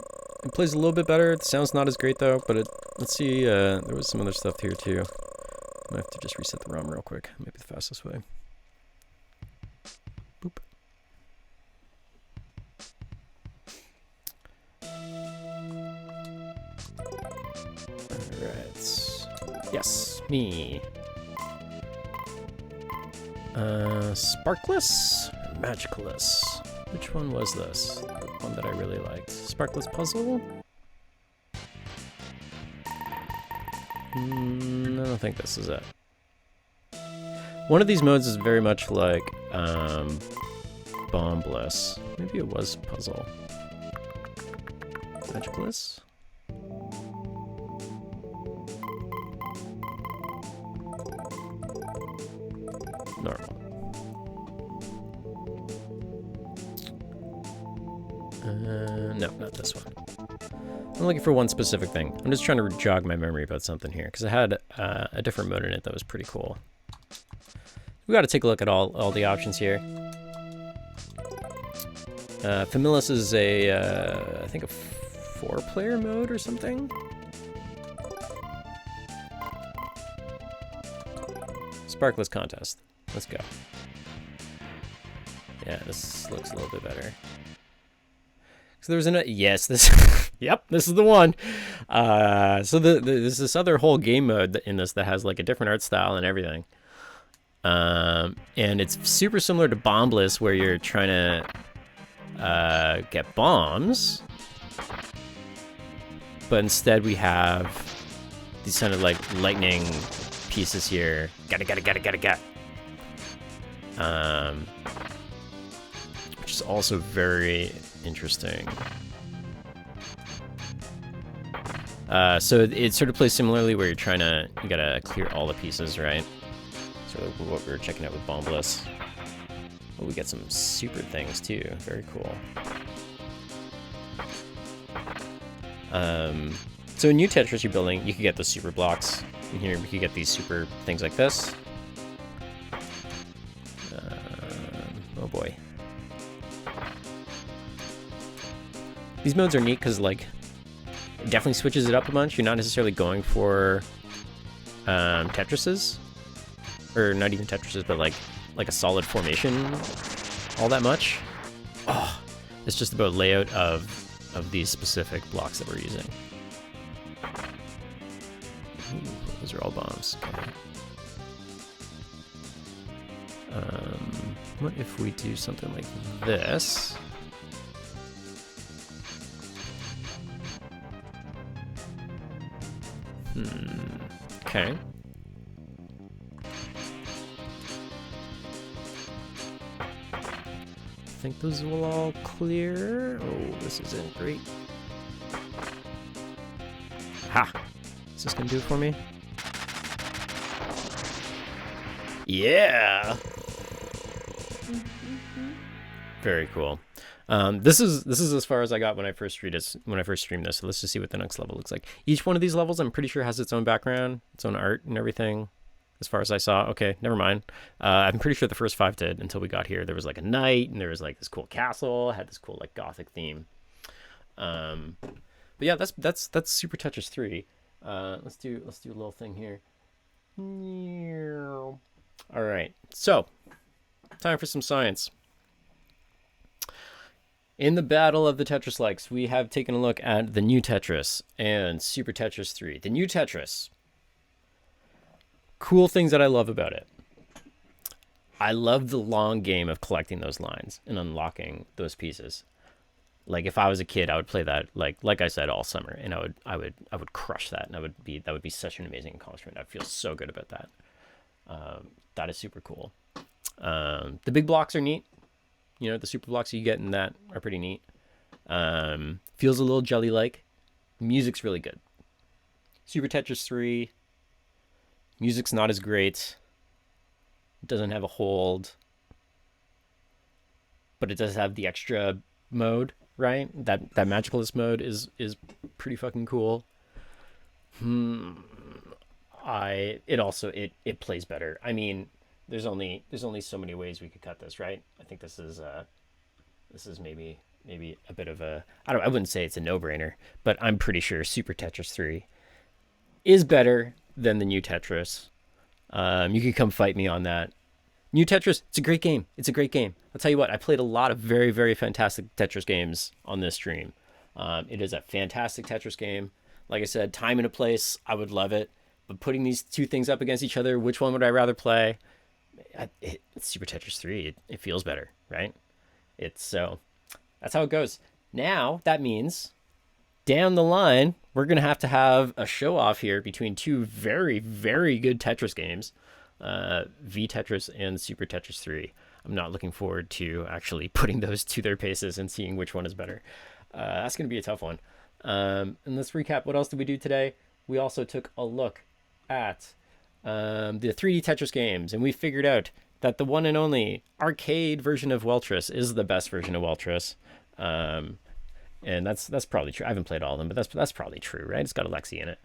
little bit better. The sound's not as great though, but let's see, there was some other stuff here too. I might have to just reset the ROM real quick. Maybe the fastest way. Boop. Alright. Yes, me. Sparkless? Magicaless. Which one was this? The one that I really liked. Sparkless Puzzle? I don't think this is it. One of these modes is very much like Bombless. Maybe it was Puzzle. Magicaless? Normal. No, not this one. I'm looking for one specific thing. I'm just trying to jog my memory about something here, because it had a different mode in it that was pretty cool. We got to take a look at all the options here. Familis is I think a 4-player mode or something. Sparkless Contest. Let's go. Yeah, this looks a little bit better. So there's yes, this, yep, this is the one. So there's this other whole game mode in this that has like a different art style and everything. And it's super similar to Bombless, where you're trying to get bombs. but instead we have these kind of like lightning pieces here. Gotta. Which is also very interesting. So it sort of plays similarly where you gotta clear all the pieces, right? So what we were checking out with Bombless. Oh, we got some super things too. Very cool. So in new Tetris you're building, you can get the super blocks. In here we could get these super things like this. Oh boy. These modes are neat because like it definitely switches it up a bunch. You're not necessarily going for Tetrises, or not even Tetrises, but like a solid formation all that much. Oh, it's just about layout of these specific blocks that we're using. Ooh, those are all bombs. Okay. What if we do something like this? Okay. I think those will all clear. Oh, this isn't great. Ha! Is this gonna do it for me? Yeah! Very cool. This is as far as I got when I first streamed this. So let's just see what the next level looks like. Each one of these levels, I'm pretty sure, has its own background, its own art and everything. As far as I saw, okay, never mind. I'm pretty sure the first 5 did until we got here. There was like a knight, and there was like this cool castle. Had this cool like gothic theme. But yeah, that's Super Tetris 3. Let's do a little thing here. All right, so time for some science. In the battle of the Tetris likes, we have taken a look at the new Tetris and Super Tetris 3. The new Tetris. Cool things that I love about it. I love the long game of collecting those lines and unlocking those pieces. Like if I was a kid, I would play that like I said all summer, and I would crush that, and that would be such an amazing accomplishment. I feel so good about that. That is super cool. The big blocks are neat. You know, the super blocks you get in that are pretty neat. Feels a little jelly-like. Music's really good. Super Tetris 3. Music's not as great. It doesn't have a hold. But it does have the extra mode, right? That Magicalist mode is pretty fucking cool. It plays better. I mean, there's only so many ways we could cut this, right? I think this is maybe a bit of a, I wouldn't say it's a no-brainer, but I'm pretty sure Super Tetris 3 is better than the new Tetris. You can come fight me on that. New Tetris, it's a great game. I'll tell you what, I played a lot of very, very fantastic Tetris games on this stream. It is a fantastic Tetris game. Like I said, time and a place, I would love it. But putting these two things up against each other, which one would I rather play? It's Super Tetris 3. It feels better, right? So that's how it goes. Now, that means down the line, we're going to have a show off here between two very, very good Tetris games, V Tetris and Super Tetris 3. I'm not looking forward to actually putting those to their paces and seeing which one is better. That's going to be a tough one. And let's recap. What else did we do today? We also took a look at the 3D Tetris games, and we figured out that the one and only arcade version of Welltris is the best version of Welltris. And that's probably true. I haven't played all of them, but that's probably true, right? It's got Alexi in it.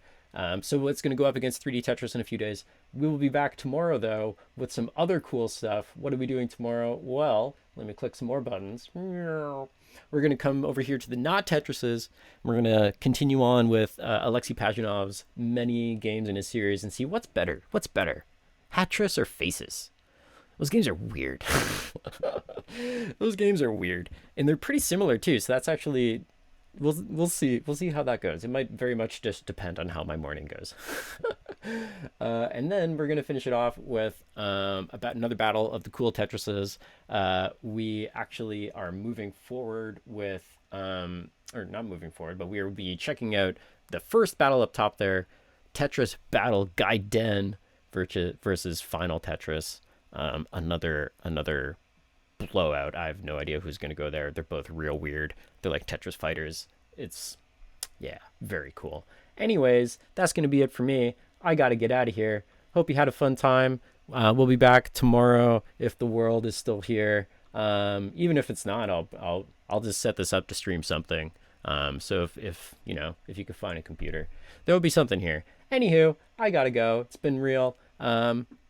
So it's going to go up against 3D Tetris in a few days. We will be back tomorrow, though, with some other cool stuff. What are we doing tomorrow? Well, let me click some more buttons. We're going to come over here to the not Tetrises. We're going to continue on with Alexei Pajinov's many games in his series and see what's better. What's better, Hatris or Faces? Those games are weird. Those games are weird, and they're pretty similar too. So that's actually, we'll see how that goes. It might very much just depend on how my morning goes. And then we're gonna finish it off with about another battle of the cool Tetrises. We actually are moving forward with, or not moving forward, but we will be checking out the first battle up top there, Tetris Battle Gaiden versus Final Tetris. Another blowout. I have no idea who's going to go there. They're both real weird. They're like Tetris fighters. It's, yeah, very cool. Anyways, that's going to be it for me. I got to get out of here. Hope you had a fun time. We'll be back tomorrow if the world is still here. Even if it's not, I'll just set this up to stream something. So if you could find a computer, there will be something here. Anywho, I gotta go. It's been real.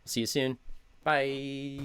See you soon. Bye.